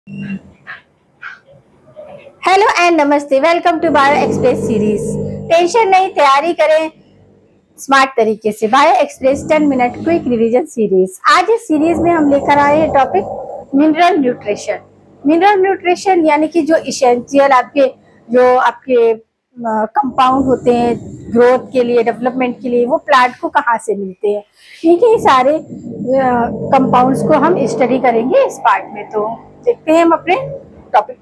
Hello and namaste, welcome to bio express series. Tension नहीं, तैयारी करें स्मार्ट तरीके से। Bio express 10 minute quick revision series. आज इस सीरीज में हम लेकर आए हैं topic mineral nutrition. Mineral nutrition यानी कि जो इसेंशियल आपके कंपाउंड होते हैं ग्रोथ के लिए, डेवलपमेंट के लिए, वो प्लांट को कहाँ से मिलते हैं। इनके सारे कंपाउंड्स को हम स्टडी करेंगे इस पार्ट में। तो देखते हैं हम अपने टॉपिक।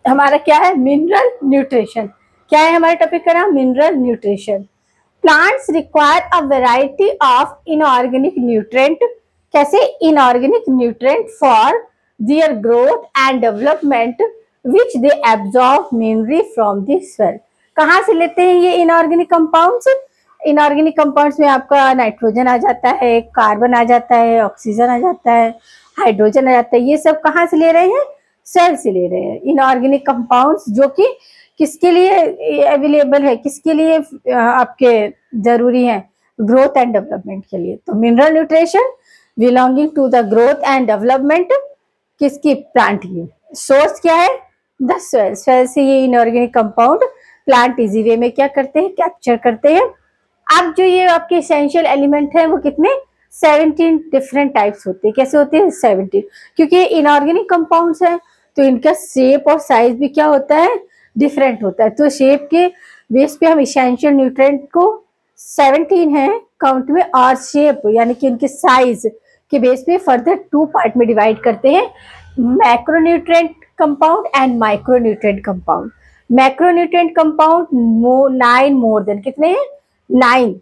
हमारा क्या है? Mineral nutrition. क्या है हमारे टॉपिक का नाम? Mineral nutrition. Plants require a variety of inorganic nutrient. कैसे? Inorganic nutrient for their growth and development which they absorb mainly from the soil. कहाँ से लेते हैं ये इनऑर्गेनिक कंपाउंड्स? इनऑर्गेनिक कंपाउंड्स में आपका नाइट्रोजन आ जाता है, कार्बन आ जाता है, ऑक्सीजन आ जाता है, हाइड्रोजन आ जाता है। ये सब कहाँ से ले रहे हैं? सेल से ले रहे हैं। इनऑर्गेनिक कंपाउंड्स जो कि किसके लिए अवेलेबल है, किसके लिए आपके जरूरी है? ग्रोथ एंड डेवलपमेंट के लिए। तो mineral nutrition belonging to the growth and development किसकी? प्लांट की। सोर्स क्या है? The soil. सॉइल से ये inorganic compound plant easy way में क्या करते हैं? कैप्चर करते हैं। अब जो ये आपके एसेंशियल एलिमेंट है वो कितने? 17 डिफरेंट टाइप्स होते हैं। कैसे होते हैं? 17। क्योंकि ये इनऑर्गेनिक कंपाउंड्स है तो इनका शेप और साइज भी क्या होता है? डिफरेंट होता है। तो शेप के बेस पे हम एसेंशियल न्यूट्रिएंट को 17 है काउंट में, और शेप यानी कि इनके साइज के बेस पे फर्दर 2 पार्ट में डिवाइड करते हैं, macronutrient compound and micronutrient compound. Macronutrient compound 9 more than, कितने हैं? 9।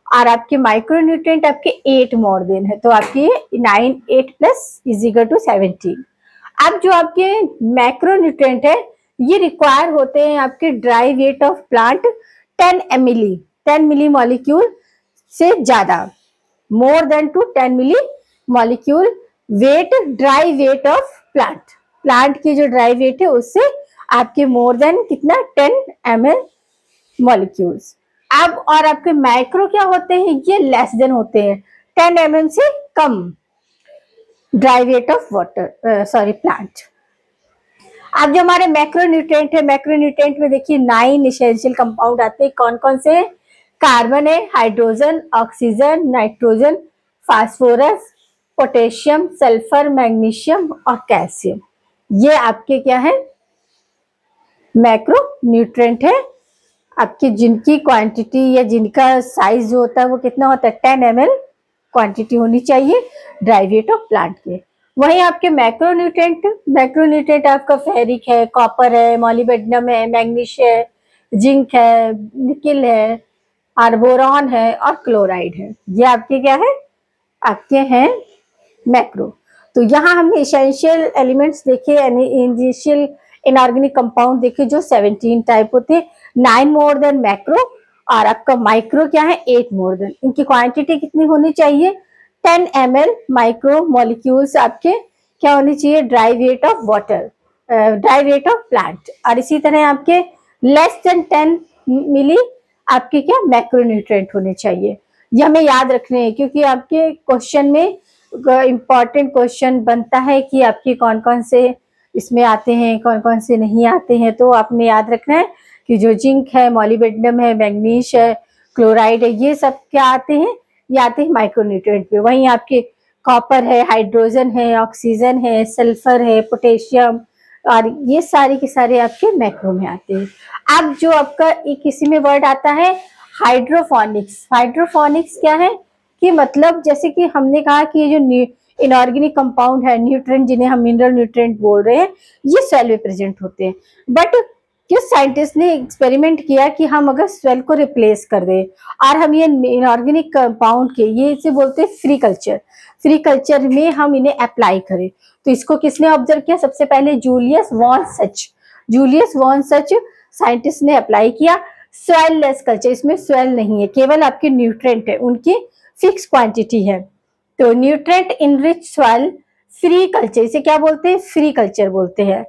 और आपके माइक्रोन्यूट्रिएंट आपके 8 मोर देन है। तो आपके 9 8 प्लस इज इक्वल टू 17। अब जो आपके मैक्रोन्यूट्रिएंट है ये रिक्वायर होते हैं आपके dry weight of plant 10 milli molecule से ज्यादा, more than to 10 milli molecule weight, dry weight of plant. Plant की जो ड्राई वेट है उससे आपके मोर देन कितना? 10 ml मॉलिक्यूल्स। अब और आपके माइक्रो क्या होते हैं? ये लेस देन होते हैं, 10 mm से कम dry weight of water plant. अब जो हमारे मैक्रोन्यूट्रिएंट है, मैक्रोन्यूट्रिएंट में देखिए 9 एसेंशियल कंपाउंड आते हैं। कौन कौन से? कार्बन है, hydrogen, oxygen, nitrogen, phosphorus, potassium, sulphur, magnesium और कैल्शियम। ये आपके क्या है? मैक्रोन्यूट्रिएंट है आपकी, जिनकी क्वांटिटी या जिनका साइज जो होता है वो कितना होता है? 10 ml क्वांटिटी होनी चाहिए ड्राई वेट ऑफ प्लांट के। वहीं आपके मैक्रोन्यूट्रिएंट आपका फेरिक है, कॉपर है, मॉलिब्डेनम है, मैग्नीज है, जिंक है, निकिल है, बोरॉन है और क्लोराइड है। ये आपके क्या है? आपके हैं मैक्रो। तो यहाँ हमने एसेंशियल एलिमेंट्स देखे, इनिशियल इनऑर्गेनिक कंपाउंड देखे जो 17 टाइप होते हैं। 9 मोर देन मैक्रो, और आपका माइक्रो क्या है? 8 मोर देन। इनकी क्वांटिटी कितनी होनी चाहिए? 10 ml माइक्रो मॉलिक्यूल्स आपके क्या होनी चाहिए? Dry weight of water, dry weight of plant. और इसी तरह आपके लेस देन 10 मिली आपके क्या? मैक्रोन्यूट्रिएंट होने चाहिए। ये हमें याद रखने हैं क्योंकि आपके क्वेश्चन में इंपॉर्टेंट क्वेश्चन बनता है कि आपके कौन कौन से इसमें आते हैं, कौन कौन से नहीं आते हैं। तो आपने याद रखना है कि जो जिंक है, मॉलिब्डेनम है, मैग्नीज है, क्लोराइड है, ये सब क्या आते हैं? ये आते हैं माइक्रोन्यूट्रिएंट पे। वहीं आपके कॉपर है, हाइड्रोजन है, ऑक्सीजन है, सल्फर है, पोटेशियम, और ये सारे के सारे आपके मैक्रो में आते हैं। अब जो आपका एक इसी में वर्ड आता है हाइड्रोफोनिक्स। हाइड्रोफोनिक्स क्या है? कि मतलब जैसे कि हमने कहा कि ये जो इनऑर्गेनिक कंपाउंड है, न्यूट्रिएंट जिन्हें हम मिनरल न्यूट्रिएंट बोल रहे हैं, ये सेल में प्रेजेंट होते हैं। बट किस साइंटिस्ट ने एक्सपेरिमेंट किया कि हम अगर सेल को रिप्लेस कर दें और हम ये इनऑर्गेनिक कंपाउंड के, ये इसे बोलते हैं फ्री कल्चर, फ्री कल्चर में हम इन्हें अप्लाई करें। तो इसको किसने ऑब्जर्व किया? सबसे पहले जूलियस वॉन सच साइंटिस्ट ने अप्लाई किया। सॉइल लेस कल्चर, इसमें सॉइल नहीं है, केवल आपके न्यूट्रिएंट है, उनकी फिक्स क्वांटिटी है। तो nutrient enrich soil free culture, इसे क्या बोलते हैं? फ्री कल्चर बोलते हैं।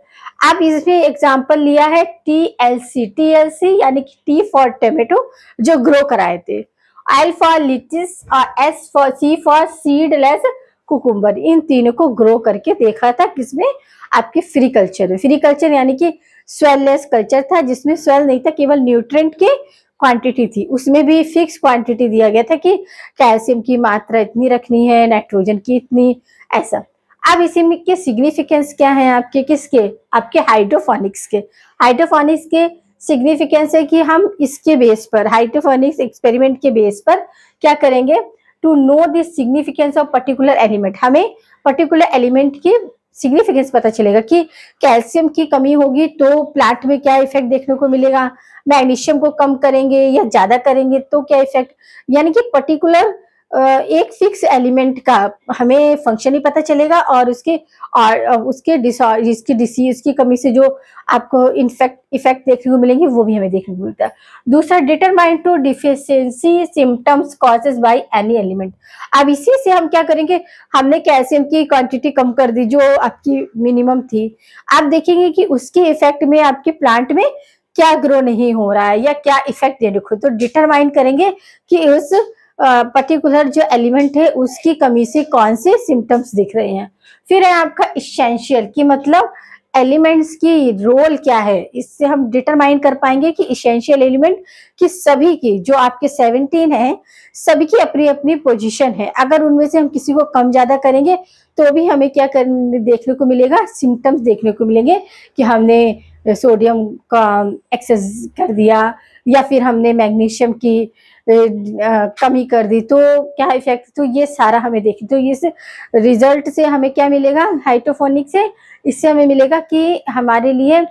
अब इसमें एग्जांपल लिया है टीएलसी यानी कि टी फॉर टोमेटो जो ग्रो कराए थे, एल फॉर लिटिस और सी फॉर सीडलेस कुकुम्बर। इन तीनों को ग्रो करके देखा था किसमें? आपके फ्री कल्चर में। फ्री कल्चर यानी कि स्वेललेस कल्चर था, जिसमें स्वेल नहीं था, केवल न्यूट्रिएंट की क्वांटिटी थी। उसमें भी फिक्स क्वांटिटी दिया गया था कि कैल्शियम की मात्रा इतनी रखनी है, नाइट्रोजन की इतनी, ऐसा। अब इसी में के सिग्निफिकेंस क्या है आपके, किसके, आपके हाइड्रोफोनिक्स के। हाइड्रोफोनिक्स के सिग्निफिकेंस है कि हम इसके बेस पर, हाइड्रोफोनिक्स एक्सपेरिमेंट के बेस पर क्या करेंगे, to know the significance of particular element. हमें पर्टिकुलर एलिमेंट की सिग्निफिकेंस पता चलेगा कि कैल्शियम की कमी होगी तो प्लांट में क्या इफेक्ट देखने को मिलेगा, मैग्नीशियम को कम करेंगे या ज्यादा करेंगे तो क्या इफेक्ट, यानी कि पर्टिकुलर एक फिक्स एलिमेंट का हमें फंक्शन ही पता चलेगा, और उसके डिसीज की कमी से जो आपको इफेक्ट देखने को मिलेंगे वो भी हमें देखने को मिलता है। दूसरा, determine to deficiency symptoms causes by any element. अब इसी से हम क्या करेंगे, हमने कैल्शियम की क्वांटिटी कम कर दी जो आपकी मिनिमम थी, आप देखेंगे कि उसके इफेक्ट में आपके प्लांट में क्या ग्रो नहीं हो रहा है या क्या इफेक्ट देने को, तो डिटरमाइन करेंगे कि उस पर्टिकुलर जो एलिमेंट है उसकी कमी से कौन से सिम्टम्स दिख रहे हैं। फिर है आपका इसेंशियल, की मतलब एलिमेंट्स की रोल क्या है, इससे हम डिटरमाइन कर पाएंगे कि इसेंशियल एलिमेंट की सभी की जो आपके 17 है, सभी की अपनी अपनी पोजीशन है। अगर उनमें से हम किसी को कम ज्यादा करेंगे तो भी हमें क्या करने देखने को मिलेगा, सिम्टम्स देखने को मिलेंगे कि हमने सोडियम का एक्सेस कर दिया या फिर हमने मैग्नीशियम की कमी कर दी तो क्या इफेक्ट, तो ये सारा हमें देखिए। तो ये रिजल्ट से हमें क्या मिलेगा हाइड्रोफोनिक से, इससे हमें मिलेगा कि हमारे लिए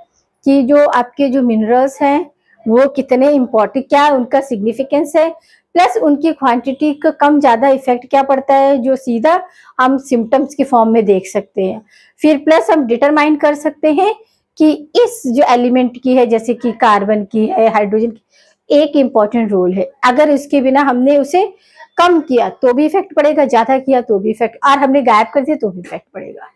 कि जो आपके जो मिनरल्स हैं वो कितने इम्पोर्टेंट, क्या उनका सिग्निफिकेंस है, प्लस उनकी क्वांटिटी का कम ज्यादा इफेक्ट क्या पड़ता है जो सीधा हम सिम्टम्स के फॉर्म में देख सकते हैं। फिर प्लस हम डिटरमाइन कर सकते हैं कि इस जो एलिमेंट की है, जैसे कि कार्बन की है, हाइड्रोजन की, एक इम्पॉर्टेंट रोल है। अगर इसके बिना हमने उसे कम किया तो भी इफेक्ट पड़ेगा, ज्यादा किया तो भी इफेक्ट, और हमने गायब कर दिया तो भी इफेक्ट पड़ेगा।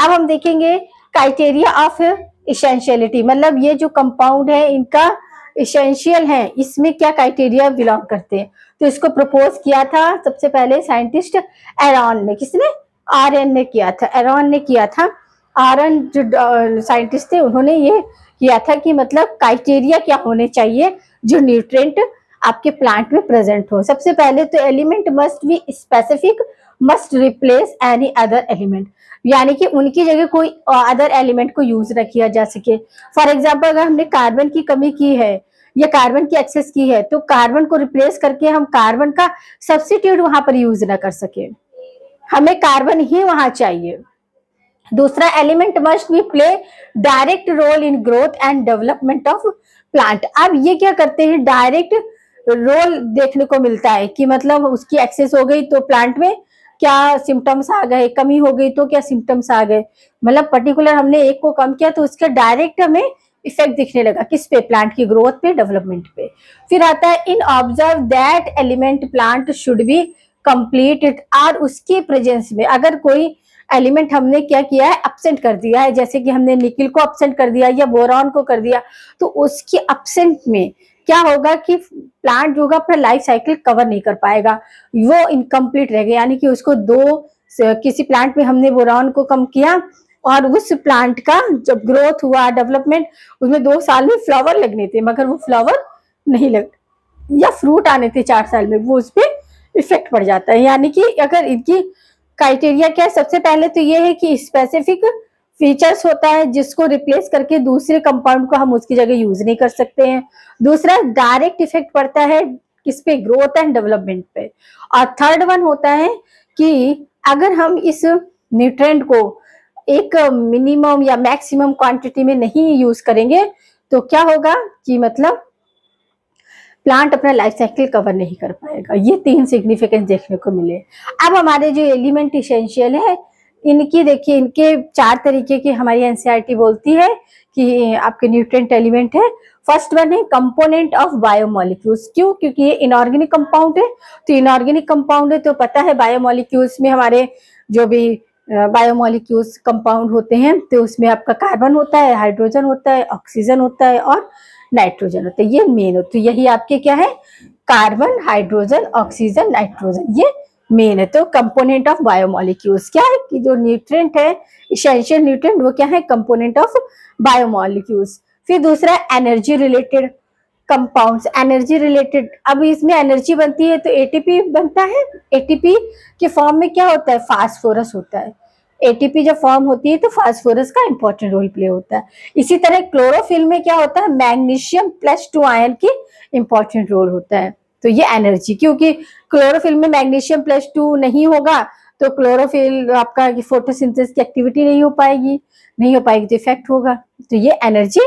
अब हम देखेंगे क्राइटेरिया ऑफ इसेंशियलिटी, मतलब ये जो कंपाउंड है इनका इसेंशियल है, इसमें क्या क्राइटेरिया बिलोंग करते हैं। तो इसको प्रपोज किया था सबसे पहले साइंटिस्ट एरॉन ने, किसने, आरएन ने किया था, एरॉन ने किया था। आरएन जो साइंटिस्ट थे उन्होंने ये किया था कि मतलब क्राइटेरिया क्या होने चाहिए जो न्यूट्रिएंट आपके प्लांट में प्रेजेंट हो। सबसे पहले तो element must be specific, must replace any other element, यानी कि उनकी जगह कोई अदर एलिमेंट को यूज न किया जा सके। फॉर एग्जांपल अगर हमने कार्बन की कमी की है या कार्बन की एक्सेस की है तो कार्बन को रिप्लेस करके हम कार्बन का सब्स्टिट्यूट वहां पर यूज न कर सके, हमें कार्बन ही वहां चाहिए। दूसरा, element must be play direct role in growth and development of plant. अब ये क्या करते हैं, डायरेक्ट रोल देखने को मिलता है कि मतलब उसकी एक्सेस हो गई तो प्लांट में क्या सिम्टम्स आ गए, कमी हो गई तो क्या सिम्टम्स आ गए, मतलब पर्टिकुलर हमने एक को कम किया तो उसका डायरेक्ट हमें इफेक्ट दिखने लगा, किस पे, प्लांट की ग्रोथ पे, डेवलपमेंट पे। फिर आता है in observe that element plant should be complete, और उसकी प्रेजेंस में अगर कोई एलिमेंट हमने क्या किया है, एब्सेंट कर दिया है, जैसे कि हमने निकिल को एब्सेंट कर दिया या बोरॉन को कर दिया, तो उसकी एब्सेंट में क्या होगा कि प्लांट जो होगा अपना लाइफ साइकिल कवर नहीं कर पाएगा, वो इनकम्प्लीट रहेगा। यानी कि उसको किसी प्लांट में हमने बोरॉन को कम किया और उस प्लांट का जब ग्रोथ हुआ, डेवलपमेंट, उसमें 2 साल में फ्लावर लगने थे मगर वो फ्लावर नहीं लग, या फ्रूट आने थे 4 साल में, वो उस पर इफेक्ट पड़ जाता है। यानी कि अगर इनकी क्राइटेरिया क्या है, सबसे पहले तो ये है कि स्पेसिफिक फीचर्स होता है जिसको रिप्लेस करके दूसरे कंपाउंड को हम उसकी जगह यूज नहीं कर सकते हैं। दूसरा, डायरेक्ट इफेक्ट पड़ता है किस पे, ग्रोथ एंड डेवलपमेंट पे। और थर्ड वन होता है कि अगर हम इस न्यूट्रिएंट को एक मिनिमम या मैक्सिमम क्वांटिटी में नहीं यूज करेंगे तो क्या होगा कि मतलब प्लांट अपना लाइफ साइकिल कवर नहीं कर पाएगा। ये 3 सिग्निफिकेंस देखने को मिले। अब हमारे जो एलिमेंट इसेंशियल है इनकी देखिए, इनके 4 तरीके की हमारी एनसीईआरटी बोलती है कि आपके न्यूट्रिएंट एलिमेंट है। फर्स्ट वन है कंपोनेंट ऑफ बायोमोलिक्यूल्स, क्यों, क्योंकि ये इनऑर्गेनिक कंपाउंड है। तो इनऑर्गेनिक कंपाउंड है तो पता है बायोमोलिक्यूल्स में हमारे जो भी बायोमोलिक्यूल्स कंपाउंड होते हैं तो उसमें आपका कार्बन होता है, हाइड्रोजन होता है, ऑक्सीजन होता है और नाइट्रोजन होता है। ये मेन होता है, यही आपके क्या है, कार्बन, हाइड्रोजन, ऑक्सीजन, नाइट्रोजन, ये मेन है। तो कंपोनेंट ऑफ बायोमोलिक्यूल्स क्या है कि जो न्यूट्रिएंट है, इसेंशियल न्यूट्रिएंट, वो क्या है, कंपोनेंट ऑफ बायोमोलिक्यूल्स। फिर दूसरा energy related compounds, energy related, अब इसमें एनर्जी बनती है तो एटीपी बनता है। एटीपी के फॉर्म में क्या होता है, फास्फोरस होता है। एटीपी जब फॉर्म होती है तो फास्फोरस का इंपॉर्टेंट रोल प्ले होता है। इसी तरह क्लोरोफिल में क्या होता है, मैग्नीशियम +2 आयन की इंपॉर्टेंट रोल होता है। तो ये एनर्जी, क्योंकि क्लोरोफिल में मैग्नीशियम +2 नहीं होगा तो क्लोरोफिल आपका फोटोसिंथेसिस की एक्टिविटी नहीं हो पाएगी तो इफेक्ट होगा। तो ये energy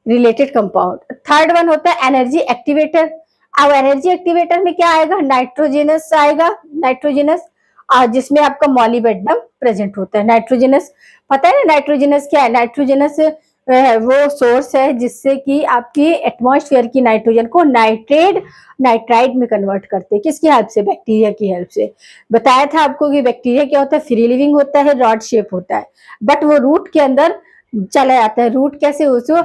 related compound. Third one होता है एनर्जी एक्टिवेटर। अब एनर्जी एक्टिवेटर में क्या आएगा, नाइट्रोजनस आएगा, नाइट्रोजनस, जिसमें आपका मॉलिबेडनम प्रेजेंट होता है। नाइट्रोजनस पता है ना, नाइट्रोजनस क्या है, नाइट्रोजनस वो सोर्स है जिससे कि आपकी एटमॉस्फेयर की नाइट्रोजन को नाइट्राइड में कन्वर्ट करते हैं। किसकी हेल्प से, बैक्टीरिया की हेल्प से। बताया था आपको कि बैक्टीरिया क्या होता है, फ्री लिविंग होता है, रॉड शेप होता है, बट वो रूट के अंदर चला जाता है। रूट कैसे, उसको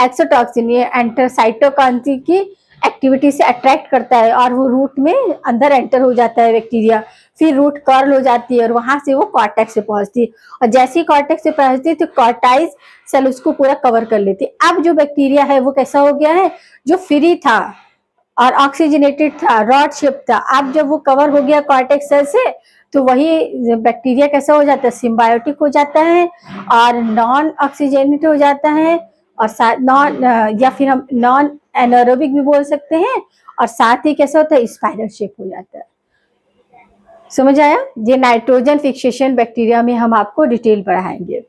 एक्सोटॉक्सिन एंटर साइटोकाइनेसिस की एक्टिविटी से अट्रैक्ट करता है और वो रूट में अंदर एंटर हो जाता है बैक्टीरिया। फिर रूट कर्ल हो जाती है और वहां से वो कॉर्टेक्स से पहुंचती है, और जैसे ही कॉर्टेक्स से पहुंचती है तो कॉर्टाइज सेल उसको पूरा कवर कर लेती है। अब जो बैक्टीरिया है वो कैसा हो गया है, जो फ्री था और ऑक्सीजनेटेड था, रॉड शेप था, अब जब वो कवर हो गया कॉर्टेक्स सेल से तो वही बैक्टीरिया कैसा हो जाता है, सिम्बायोटिक हो जाता है और नॉन ऑक्सीजनेटेड हो जाता है, और नॉन या फिर हम नॉन एनारोबिक भी बोल सकते हैं, और साथ ही कैसा होता है, स्पाइरल शेप हो जाता है। समझ आया। ये नाइट्रोजन फिक्सेशन बैक्टीरिया में हम आपको डिटेल पढ़ाएंगे।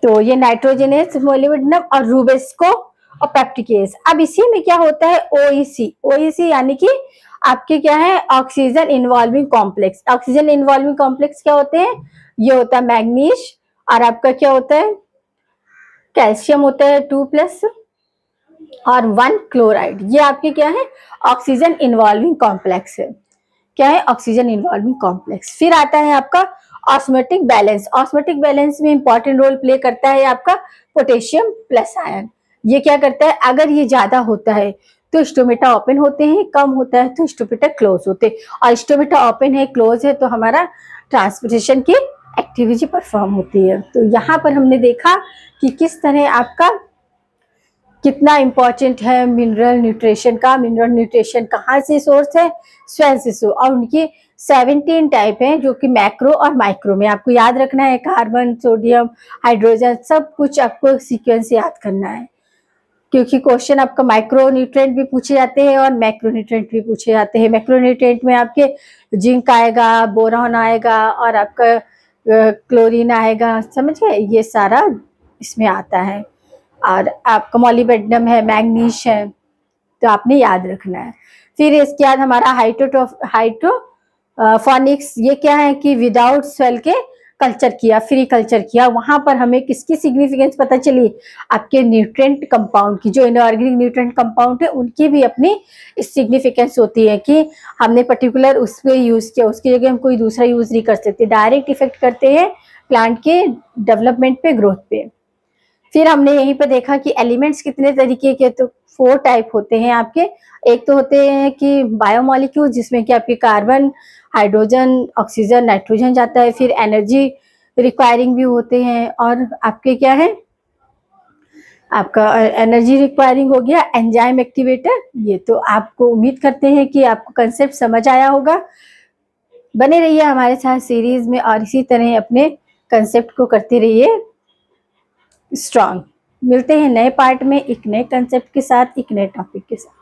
तो ये नाइट्रोजनेस, मोलिबेडनम और रूबेस्को और पेप्टिकेस। अब इसी में क्या होता है, ओईसी यानी कि आपके क्या है, oxygen involving complex. Oxygen involving complex क्या होते हैं, ये होता है मैग्नीज, और आपका क्या होता है, कैल्शियम होता है 2+ और 1 क्लोराइड। ये आपके क्या है, ऑक्सीजन इन्वॉल्विंग कॉम्प्लेक्स है। क्या है, ऑक्सीजन इन्वॉल्विंग कॉम्प्लेक्स। फिर आता है आपका ऑस्मोटिक बैलेंस। ऑस्मोटिक बैलेंस में इंपॉर्टेंट रोल प्ले करता है आपका पोटेशियम प्लस आयन। ये क्या करता है, अगर ये ज्यादा होता है तो स्टोमेटा ओपन होते हैं, कम होता है तो स्टोमेटा क्लोज होते हैं, और स्टोमेटा ओपन है, क्लोज है तो हमारा ट्रांसपोर्टेशन की एक्टिविटी परफॉर्म होती है। तो यहाँ पर हमने देखा कि किस तरह आपका कितना इंपॉर्टेंट है मिनरल न्यूट्रिशन का। मिनरल न्यूट्रिशन कहाँ से सोर्स है, स्वेल से, और उनके 17 टाइप हैं जो कि मैक्रो और माइक्रो में आपको याद रखना है। कार्बन, सोडियम, हाइड्रोजन, सब कुछ आपको सीक्वेंस याद करना है, क्योंकि क्वेश्चन आपका माइक्रो न्यूट्रिएंट भी पूछे जाते हैं और मैक्रो न्यूट्रिएंट भी पूछे जाते हैं। मैक्रो न्यूट्रिएंट में आपके जिंक आएगा, बोरॉन आएगा और आपका क्लोरीन आएगा, समझ गए, ये सारा इसमें आता है। और आपका मॉलिबेडनम है, मैग्नीज है, तो आपने याद रखना है। फिर इसके बाद हमारा हाइड्रोफोनिक्स, ये क्या है कि विदाउट सेल के कल्चर किया, फ्री कल्चर किया, वहां पर हमें किसकी सिग्निफिकेंस पता चली, आपके न्यूट्रिएंट कंपाउंड की। जो इनऑर्गेनिक न्यूट्रिएंट कंपाउंड है उनकी भी अपनी सिग्निफिकेंस होती है कि हमने पर्टिकुलर उस पर यूज किया, उसकी जगह हम कोई दूसरा यूज नहीं कर सकते। डायरेक्ट इफेक्ट करते हैं प्लांट के डेवलपमेंट पे, ग्रोथ पे। फिर हमने यहीं पे देखा कि एलिमेंट्स कितने तरीके के, तो 4 टाइप होते हैं आपके। एक तो होते हैं कि बायोमॉलिक्यूल, जिसमें कि आपके कार्बन, हाइड्रोजन, ऑक्सीजन, नाइट्रोजन जाता है। फिर एनर्जी रिक्वायरिंग भी होते हैं, और आपके क्या है, आपका एनर्जी रिक्वायरिंग हो गया एंजाइम एक्टिवेटर। ये तो आपको उम्मीद करते हैं कि आपको कंसेप्ट समझ आया होगा। बने रहिए हमारे साथ सीरीज में और इसी तरह अपने कंसेप्ट को करते रहिए स्ट्रॉन्ग। मिलते हैं नए पार्ट में एक नए कंसेप्ट के साथ, एक नए टॉपिक के साथ।